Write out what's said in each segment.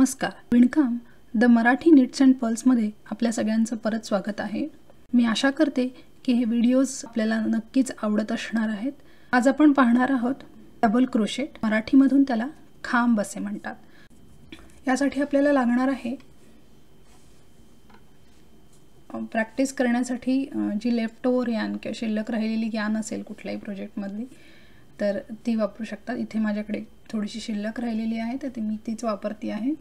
नमस्कार. विणकाम the Marathi nits and पल्समध्ये आपल्या सगळ्यांचं परत स्वागत आहे. मी आशा करते की हे व्हिडिओज आपल्याला नक्कीच आवडत असणार आहेत. आज आपण पाहणार आहोत डबल क्रोशेट. मराठीमधून त्याला खांब असे म्हणतात. यासाठी आपल्याला लागणार आहे प्रॅक्टिस करण्यासाठी जी लेफ्ट ओव्हर यान किंवा शिल्लक राहिलेली यान असेल कुठल्याही प्रोजेक्टमधली तर ती वापरू शकतात. इथे माझ्याकडे थोडीशी शिल्लक राहिलेली आहे तर मी तीच वापरते आहे.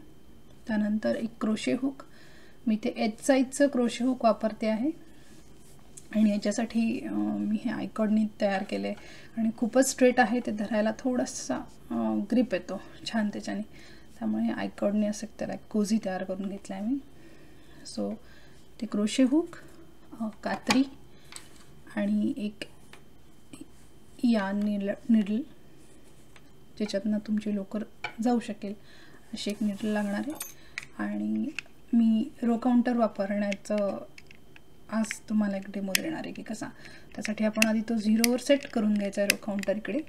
त्यानंतर एक क्रोशे हुक, मी ते एच साईजचं क्रोशे हुक वापरते आहे आणि याच्यासाठी मी हे आयकॉर्डनी तयार केले आणि खूपच स्ट्रेट आहे, ते धरायला थोडासा ग्रिप येतो छान त्याच्याने, त्यामुळे आयकॉर्डने असं त्याला कोझी तयार करून घेतला आहे मी. सो ते क्रोशे हुक, कात्री आणि एक यान निडल ज्याच्यातनं तुमची लोकर जाऊ शकेल अशी एक निडल लागणार आहे. आणि मी रो काउंटर वापरण्याचं आज तुम्हाला एक डेमो देणार आहे की कसा. त्यासाठी आपण आधी तो 0वर सेट करून घ्यायचा आहे. रो काउंटर इकडे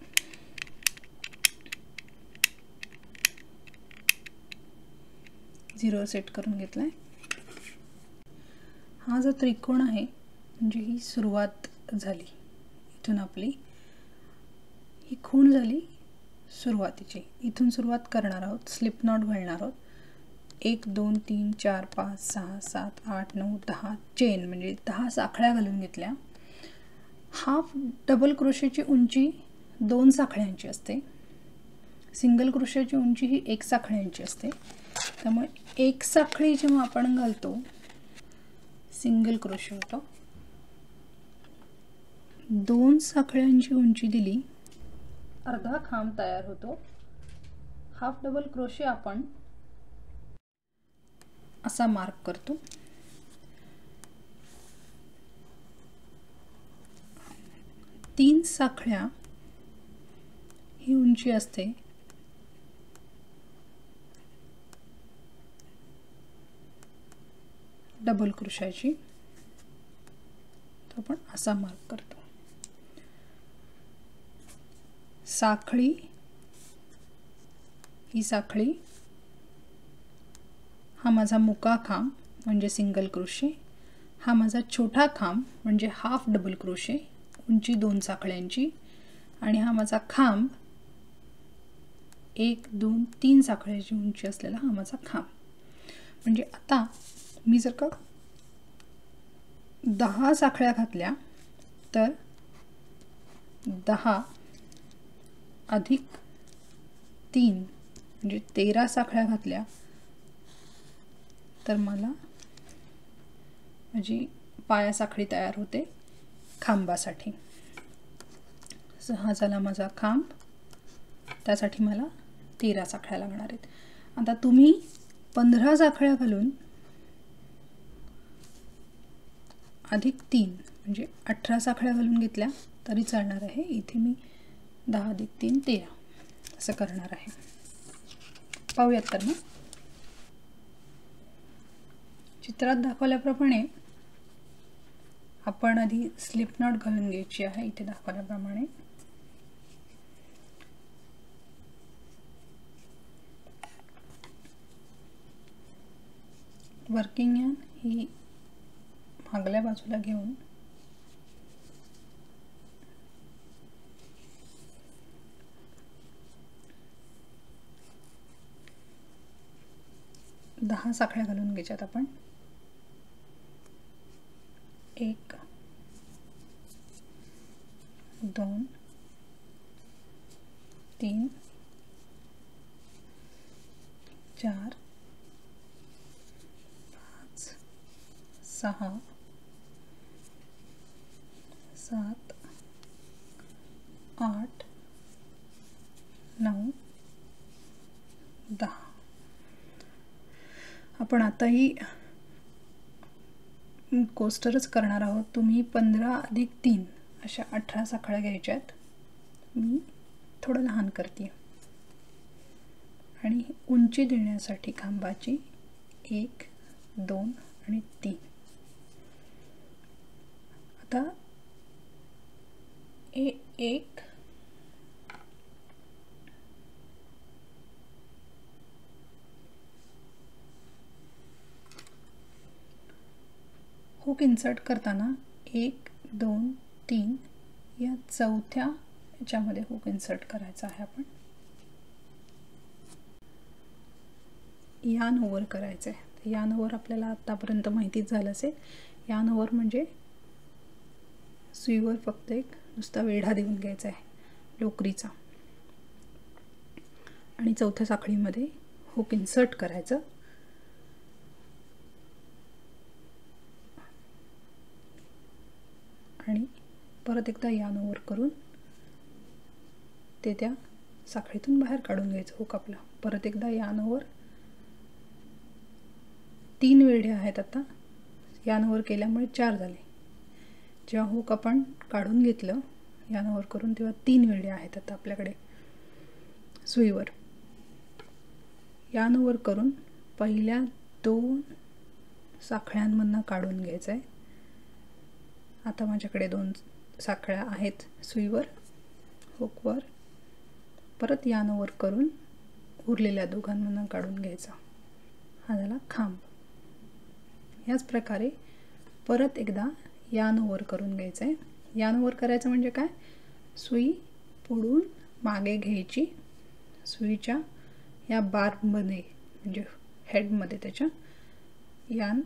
झिरो सेट करून घेतला आहे. हा जो त्रिकोण आहे म्हणजे ही सुरुवात झाली, इथून आपली ही खूण झाली सुरुवातीची. इथून सुरुवात करणार आहोत, स्लिप नॉट घालणार आहोत. 1 2 3 4 5 6 7 8 9 10 चेन म्हणजे 10 साखळ्या घालून घेतल्या. हाफ डबल क्रोशेची उंची 2 साखळ्यांची असते. सिंगल क्रोशेची उंची ही 1 साखळ्यांची असते. त्यामुळे 1 साखळी जेव्हा आपण घालतो सिंगल क्रोशे होतो. 2 साखळ्यांची उंची दिली, अर्धा खांब तयार होतो. हाफ डबल क्रोशे आपण असा मार्क करतो. तीन साखळ्या ही उंची असते. डबल क्रोशाची तो आपण असा मार्क करतो. साखळी ही साखळी, हा माझा मुका खांब म्हणजे सिंगल क्रोशे, हा माझा छोटा खांब म्हणजे हाफ डबल क्रोशे उंची 2 साखळ्यांची, आणि हा माझा खांब 1 2 3 साखळ्यांची उंची असलेला हा माझा खांब. म्हणजे आता मी जर का 10 साखळ्या घातल्या तर 10 अधिक 3 म्हणजे 13 साखळ्या घातल्या तर मला माझी पाया साखळी तयार होते खांबासाठी. हा झाला माझा खांब, त्यासाठी मला 13 साखळ्या लागणार आहेत. आता तुम्ही 15 साखळ्या घालून अधिक 3 म्हणजे 18 साखळ्या घालून घेतल्या तरी चालणार आहे. इथे मी 10 अधिक 3 13 असं करणार आहे. पाहूयात तर मग. चित्रात दाखवल्याप्रमाणे आपण आधी स्लिप नॉट घालून घ्यायची आहे. इथे दाखवल्याप्रमाणे वर्किंग यान ही मागल्या बाजूला घेऊन दहा साखळ्या घालून घ्यायच्यात आपण. 1 2 3 4 5 6 7 8 9 10. आपण आताही कोस्टरच करणार आहोत. तुम्ही 15 अधिक 3 अशा 18 साखळ्या घ्यायच्यात. मी थोडं लहान करते आणि उंची देण्यासाठी खांबाची 1 2 आणि 3. आता 1 हुक इन्सर्ट करताना 1 2 3 या चौथ्या याच्यामध्ये हुक इन्सर्ट करायचा आहे. आपण यान ओव्हर करायचं आहे. यान ओव्हर आपल्याला आतापर्यंत माहितीच झालं असेल. यान ओव्हर म्हणजे सुईवर फक्त एक नुसता वेढा देऊन घ्यायचा आहे लोकरीचा आणि चौथ्या साखळीमध्ये हुक इन्सर्ट करायचं. आणि परत एकदा यान ओव्हर करून ते त्या साखळीतून बाहेर काढून घ्यायचं हुक आपलं. परत एकदा यान ओव्हर. 3 वेढे आहेत. आता यान ओव्हर केल्यामुळे 4 झाले. जेव्हा हुक आपण काढून घेतलं यान ओव्हर करून तेव्हा 3 वेढे आहेत आता आपल्याकडे सुईवर. यान ओव्हर करून पहिल्या 2 साखळ्यांमधनं काढून घ्यायचं आहे. आता माझ्याकडे 2 साखळ्या आहेत सुईवर हुकवर. परत यान ओव्हर करून उरलेल्या दोघांमधनं काढून घ्यायचा. हा झाला खांब. याच प्रकारे परत एकदा यान ओव्हर करून घ्यायचं आहे. यान ओव्हर करायचं म्हणजे काय, सुई पुढून मागे घ्यायची, सुईच्या या बारमध्ये म्हणजे हेडमध्ये त्याच्या यान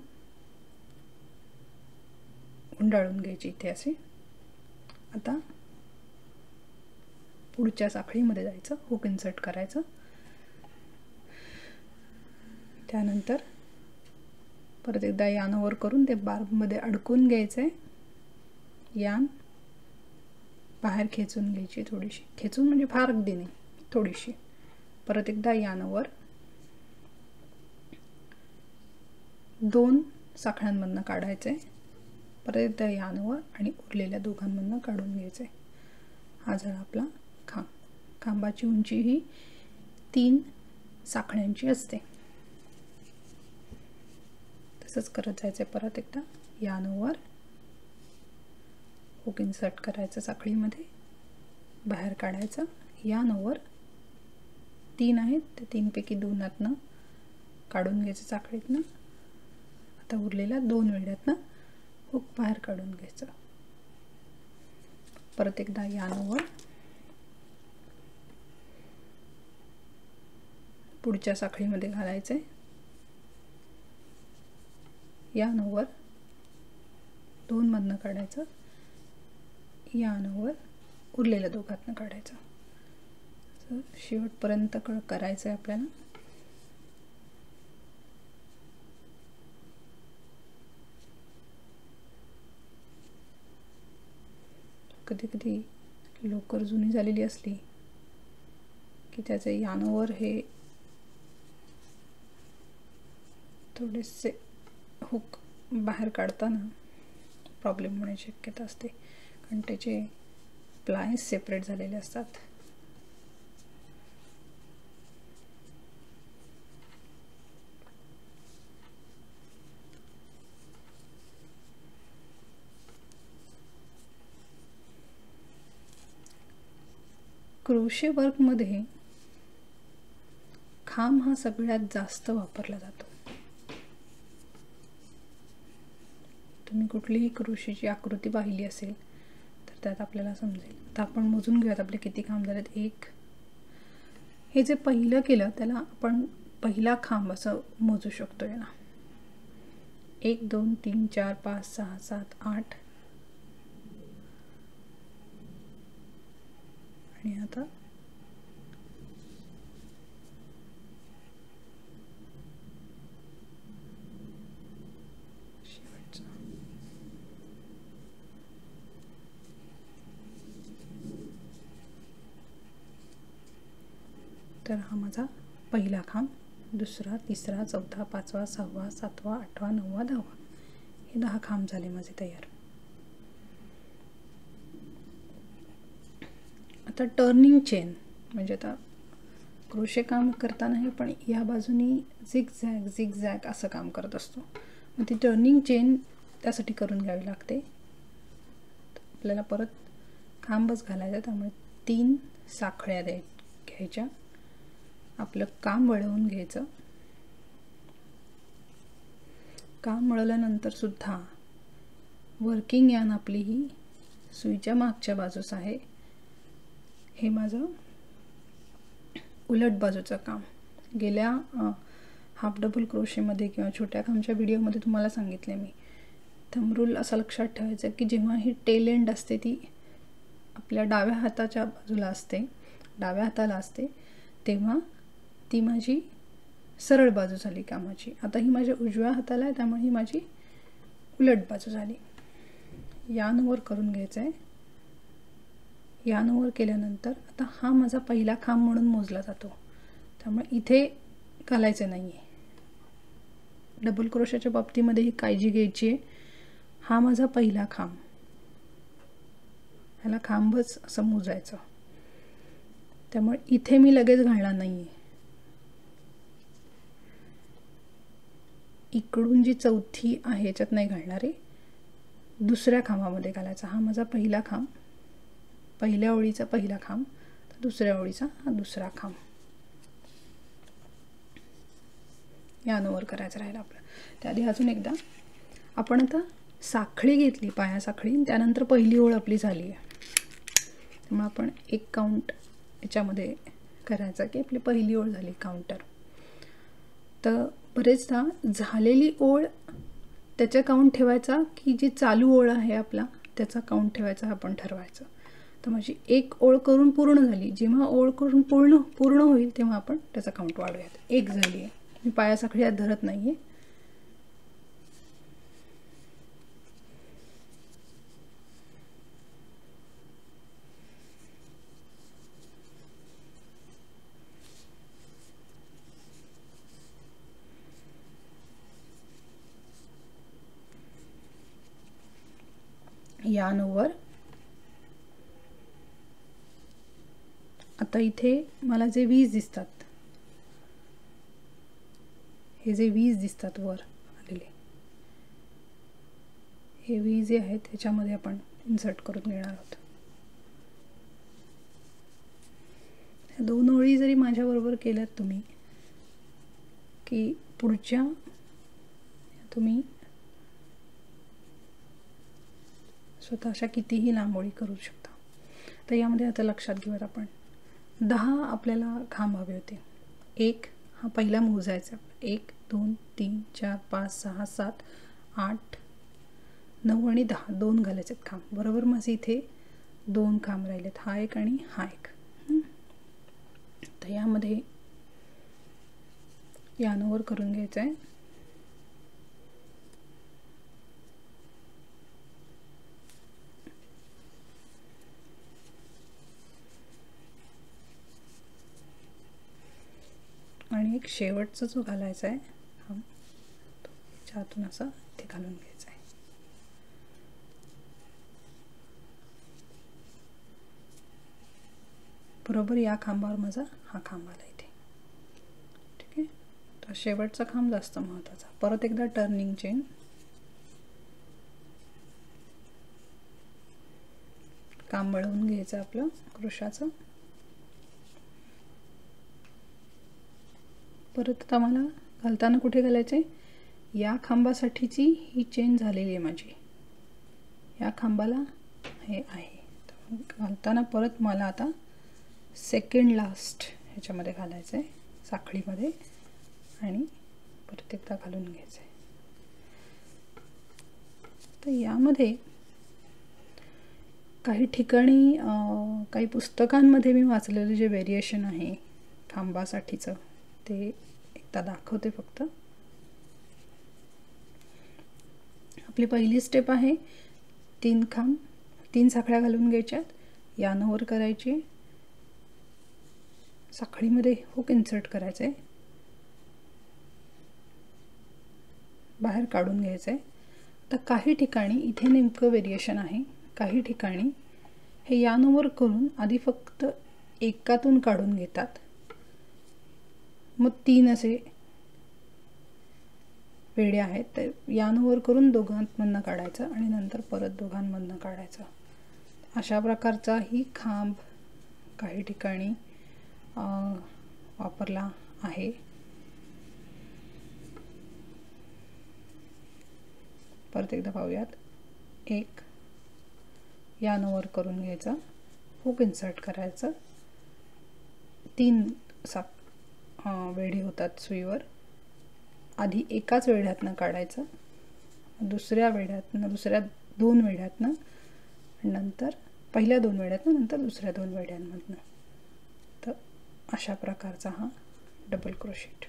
गुंडाळून घ्यायची इथे असे. आता पुढच्या साखळीमध्ये जायचं, हुक इन्सर्ट करायचं. त्यानंतर परत एकदा यान ओव्हर करून ते बारमध्ये अडकून घ्यायचं आहे. यान बाहेर खेचून घ्यायची, थोडीशी खेचून म्हणजे फार अगदी नाही, थोडीशी. परत एकदा यान ओव्हर 2 साखळ्यांमधनं काढायचं आहे. परत एकदा यान ओव्हर आणि उरलेल्या दोघांमधनं काढून घ्यायचं आहे. हा झाला आपला खांब. खांबाची उंची ही 3 साखळ्यांची असते. तसंच करत जायचं आहे. परत एकदा यान ओव्हर, हुक इन्सर्ट करायचं साखळीमध्ये, बाहेर काढायचं, यान ओव्हर. 3 आहेत, त्या 3 पैकी 2 काढून घ्यायचं साखळीतनं. आता उरलेल्या 2 वेढ्यातनं हुक बाहेर काढून घ्यायचं. परत एकदा यान ओव्हर, पुढच्या साखळीमध्ये घालायचं आहे. यान ओव्हर 2 मधनं काढायचं, यान ओव्हर उरलेल्या दोघांतनं काढायचं. शेवटपर्यंत करायचं आहे आपल्याला. कधी कधी लोकर जुनी झालेली असली की त्याचे यान ओव्हर हे थोडेसे हुक बाहेर काढताना प्रॉब्लेम होण्याची शक्यता असते, कारण त्याचे प्लायस सेपरेट झालेले असतात. क्रोशे वर्कमध्ये खांब हा सगळ्यात जास्त वापरला जातो. तुम्ही कुठलीही क्रोशेची आकृती पाहिली असेल तर त्यात आपल्याला समजेल. आता आपण मोजून घेऊयात आपले किती खांब झालेत. 1, हे जे पहिलं केलं त्याला आपण पहिला खांब असं मोजू शकतो. याला 1 2 3 4 5 6 7 8 आणि आता शेवटचा. तर हा माझा पहिला खांब, दुसरा, तिसरा, चौथा, 5वा, 6वा, 7वा, 8वा, 9वा, 10वा, हे 10 खांब झाले माझे तयार. आता टर्निंग चेन म्हणजे आता क्रोशे काम करताना हे पण या बाजूनी झिगझॅग झिगझॅग असं काम करत असतो. मग ती टर्निंग चेन त्यासाठी करून घ्यावी लागते. आपल्याला परत खांबच घालायचा, त्यामुळे 3 साखळ्या घ्यायच्या, आपलं काम वळवून घ्यायचं. काम वळवल्यानंतर सुद्धा वर्किंग यान आपली ही सुईच्या मागच्या बाजूस आहे. हे माझं उलट बाजूचं काम. गेल्या हाफ डबल क्रोशेमध्ये किंवा छोट्या खांबच्या व्हिडिओमध्ये तुम्हाला सांगितले मी, थंब रूल असा लक्षात ठेवायचं की जेव्हा ही टेल एंड असते ती आपल्या डाव्या हाताच्या बाजूला असते, डाव्या हाताला असते, तेव्हा ती माझी सरळ बाजू झाली कामाची. आता ही माझ्या उजव्या हाताला आहे, त्यामुळे ही माझी उलट बाजू झाली. यान ओव्हर करून घ्यायचं आहे. यान ओव्हर केल्यानंतर आता हा माझा पहिला खांब म्हणून मोजला जातो, त्यामुळे इथे घालायचं नाही आहे. डबल क्रोशाच्या बाबतीमध्ये ही काळजी घ्यायची आहे. हा माझा पहिला खांब, ह्याला खांबच असं मोजायचं, त्यामुळे इथे मी लगेच घालणार नाही आहे. इकडून जी चौथी आहे याच्यात नाही घालणार आहे, दुसऱ्या खांबामध्ये घालायचा. हा माझा पहिला खांब, पहिल्या ओळीचा पहिला खांब, तर दुसऱ्या ओळीचा हा दुसरा खांब. यान ओव्हर करायचं राहिलं आपलं. त्याआधी अजून एकदा आपण आता साखळी घेतली, पाया साखळी, त्यानंतर पहिली ओळ आपली झाली आहे. मग आपण एक काउंट याच्यामध्ये करायचा की आपली पहिली ओळ झाली काउंटर. तर बरेचदा झालेली ओळ त्याचा काउंट ठेवायचा की जी चालू ओळ आहे आपला त्याचा काउंट ठेवायचा आपण ठरवायचं. तर माझी एक ओळ करून पूर्ण झाली, जेव्हा ओळ करून पूर्ण होईल तेव्हा आपण त्याचा काउंट वाढूयात. एक झाली आहे, मी पाया साखळी यात धरत नाही आहे. यान ओव्हर. आता इथे मला जे 20 दिसतात, हे जे 20 दिसतात वर आलेले, हे 20 जे आहेत त्याच्यामध्ये आपण इन्सर्ट करून घेणार आहोत. दोन ओळी जरी माझ्याबरोबर केल्यात तुम्ही की पुढच्या तुम्ही स्वतः अशा कितीही लांब ओळी करू शकता. तर यामध्ये आता लक्षात घेऊयात आपण 10 आपल्याला खांब हवे होते. एक हा पहिला मोजायचा, 1 2 3 4 5 6 7 8 9 आणि 10, 2 घालायचे खांब. बरोबर माझे इथे 2 खांब राहिलेत, हा एक आणि हा एक. तर यामध्ये यान ओव्हर करून घ्यायचं आहे. आणि एक शेवटचा जो घालायचा आहे खांब, तो ह्याच्यातून असा इथे घालून घ्यायचा आहे. बरोबर या खांबावर माझा हा खांब आला इथे. ठीक आहे, तर शेवटचा खांब जास्त महत्त्वाचा. परत एकदा टर्निंग चेन, काम वळवून घ्यायचं आपलं क्रोशाचं. परत आता मला घालताना कुठे घालायचे, या खांबासाठीची ही चेन झालेली आहे माझी, या खांबाला हे आहे. घालताना परत मला आता सेकंड लास्ट ह्याच्यामध्ये घालायचं आहे, साखळीमध्ये, आणि परत एकदा घालून घ्यायचं आहे. तर यामध्ये काही ठिकाणी काही पुस्तकांमध्ये मी वाचलेलं जे व्हेरिएशन आहे खांबासाठीचं ते एकदा दाखवते फक्त. आपली पहिली स्टेप आहे 3 खांब, 3 साखळ्या घालून घ्यायच्यात, यान ओव्हर करायची, साखळीमध्ये हुक इन्सर्ट करायचं आहे, बाहेर काढून घ्यायचं आहे. तर काही ठिकाणी इथे नेमकं व्हेरिएशन आहे, काही ठिकाणी हे यान ओव्हर करून आधी फक्त एकातून काढून घेतात, मग 3 असे वेडे आहेत, तर यान ओव्हर करून दोघांमधनं काढायचं आणि नंतर परत दोघांमधनं काढायचं. अशा प्रकारचा ही खांब काही ठिकाणी वापरला आहे. परत एकदा पाहूयात. एक यानवर करून घ्यायचा, हुक इन्सर्ट करायचं, 3 वेढे होतात सुईवर. आधी एकाच वेढ्यातनं काढायचं, दुसऱ्या 2 वेढ्यातनं, नंतर पहिल्या 2 वेढ्यातनं, नंतर दुसऱ्या 2 वेढ्यांमधनं. तर अशा प्रकारचा हा डबल क्रोशेट.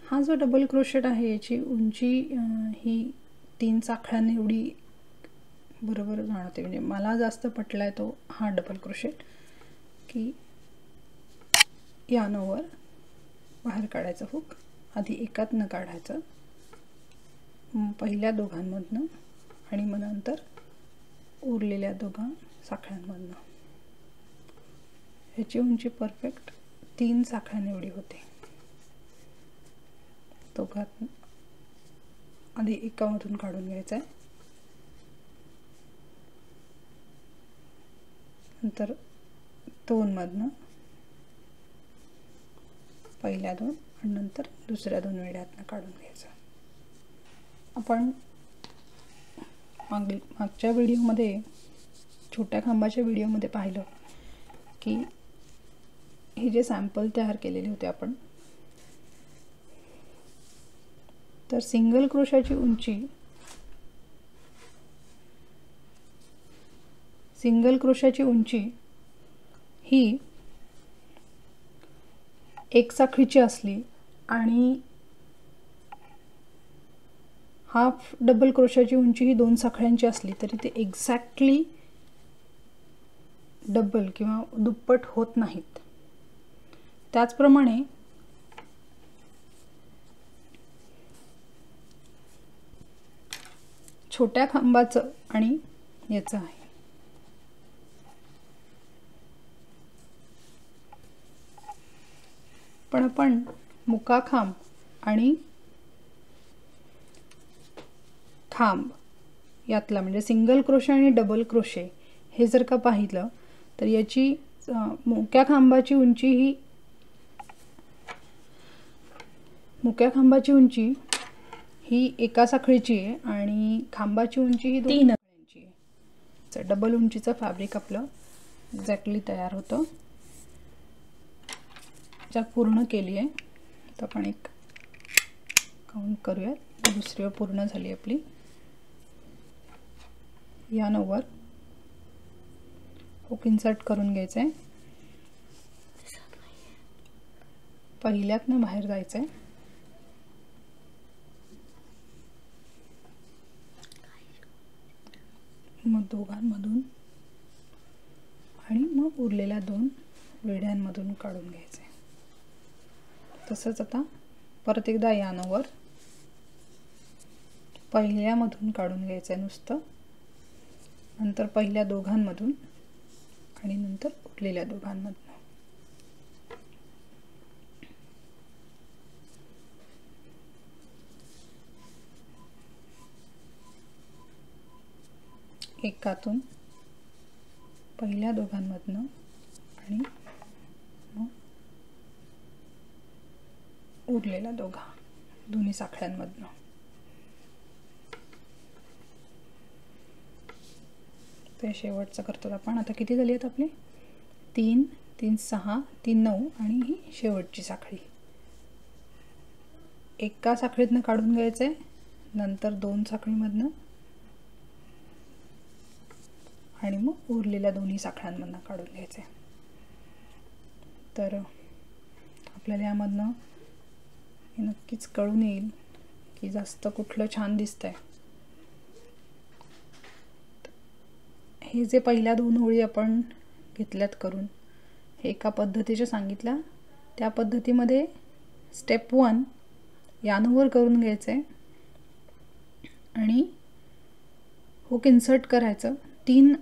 हा जो डबल क्रोशेट आहे याची उंची ही 3 साखळ्यांनी एवढी बरोबर जाणवते. म्हणजे मला जास्त पटलाय तो हा डबल क्रोशेट, की यानवर बाहेर काढायचं हुक, आधी एकातनं काढायचं, पहिल्या दोघांमधनं, आणि मग नंतर उरलेल्या 2 साखळ्यांमधनं. ह्याची उंची परफेक्ट 3 साखळ्यांनी एवढी होते. दोघात आधी एकामधून काढून घ्यायचं आहे, नंतर 2 मधनं, पहिल्या 2 आणि नंतर दुसऱ्या 2 वेढ्यातनं काढून घ्यायचं. आपण मागच्या व्हिडिओमध्ये, छोट्या खांबाच्या व्हिडिओमध्ये पाहिलं की हे जे सॅम्पल तयार केलेले होते आपण, तर सिंगल क्रोशाची उंची ही 1 साखळीची असली आणि हाफ डबल क्रोशाची उंची ही 2 साखळ्यांची असली तरी ते एक्झॅक्टली डबल किंवा दुप्पट होत नाहीत. त्याचप्रमाणे छोट्या खांबाचं आणि याचं आहे. पण आपण मुका खांब आणि खांब यातला म्हणजे सिंगल क्रोशे आणि डबल क्रोशे हे जर का पाहिलं तर याची मुक्या खांबाची उंची ही 1 साखळीची आहे आणि खांबाची उंची ही 3 साखळ्यांची आहे. तर डबल उंचीचं फॅब्रिक आपलं एक्झॅक्टली तयार होतं. ज्यात पूर्ण केली आहे तर आपण एक काउंट करूयात. दुसरी पूर्ण झाली आपली. यानवर हुक इन्सर्ट करून घ्यायचं आहे, पहिल्यातनं बाहेर जायचं आहे, मग दोघांमधून आणि मग उरलेल्या 2 वेढ्यांमधून काढून घ्यायचे. तसंच आता परत एकदा यानवर पहिल्यामधून काढून घ्यायचं आहे नुसतं, नंतर पहिल्या दोघांमधून आणि नंतर उरलेल्या दोघांमधून. एकातून पहिल्या दोघांमधनं आणि मग उरलेल्या दोन्ही साखळ्यांमधनं. ते शेवटचं करतो आपण. आता किती झाली आहेत आपली? 3, 3, 6, 3, 9 आणि ही शेवटची साखळी. एका साखळीतनं काढून घ्यायचे, नंतर 2 साखळीमधनं आणि मग उरलेल्या दोन्ही साखळ्यांमधनं काढून घ्यायचे. तर आपल्याला यामधनं हे नक्कीच कळून येईल की जास्त कुठलं छान दिसतंय. हे जे पहिल्या 2 ओळी आपण घेतल्यात करून, हे एका पद्धतीच्या सांगितल्या, त्या पद्धतीमध्ये स्टेप 1 यानवर करून घ्यायचे आणि हुक इन्सर्ट करायचं. 3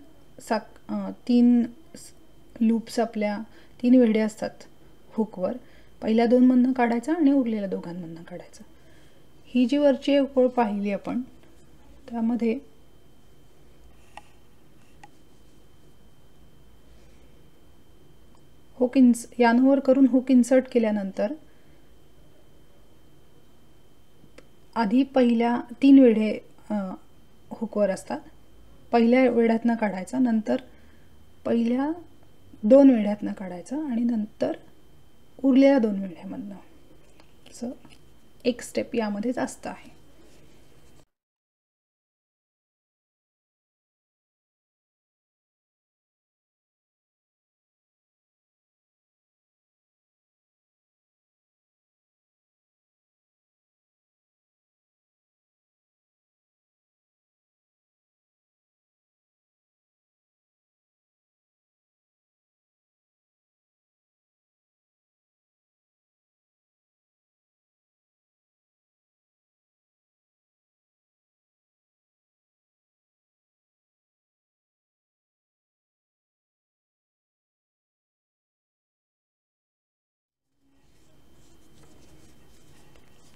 लूप्स, आपल्या 3 वेढे असतात हुकवर. पहिल्या 2 मधनं काढायचं आणि उरलेल्या दोघांमधनं काढायचं. ही जी वरची एक ओळ पाहिली आपण, त्यामध्ये यानवर करून हुक इन्सर्ट केल्यानंतर आधी पहिल्या 3 वेढे हुकवर असतात. पहिल्या वेढ्यातनं काढायचा, नंतर पहिल्या 2 वेढ्यातनं काढायचं आणि नंतर उरलेल्या 2 वेढ्यामधनं. असं एक स्टेप यामध्ये जास्त आहे.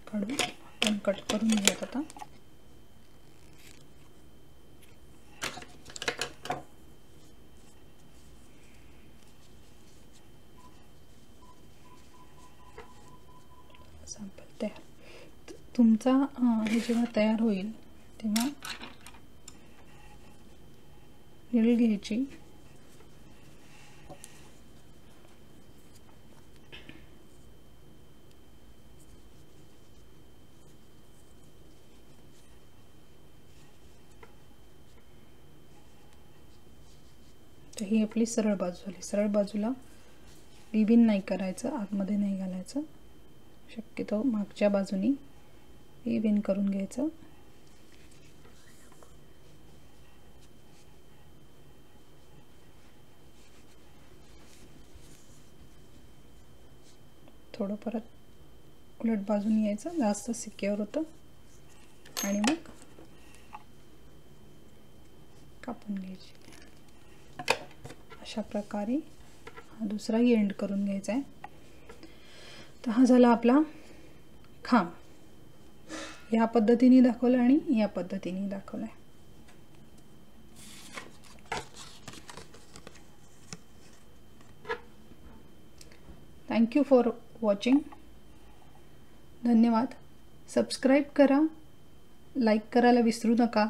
काढून आपण कट करून घेऊयात आता. सॅम्पल तयार. तुमचा हे जेव्हा तयार होईल तेव्हा नीळ घ्यायची, तर ही आपली सरळ बाजू झाली. सरळ बाजूला विविन नाही करायचं, आतमध्ये नाही घालायचं, शक्यतो मागच्या बाजूनी विविन करून घ्यायचं. थोडं परत उलट बाजूनी यायचं, जास्त सिक्युअर होतं आणि मग कापून घ्यायची. अशा प्रकारे हा दुसराही एंड करून घ्यायचा आहे. तर हा झाला आपला खांब. या पद्धतीने दाखवलं आणि या पद्धतीने दाखवलं आहे. Thank you for watching. धन्यवाद. सबस्क्राईब करा, लाईक करायला विसरू नका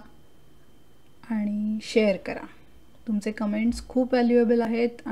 आणि शेअर करा. तुमचे कमेंट्स खूप व्हॅल्युएबल आहेत.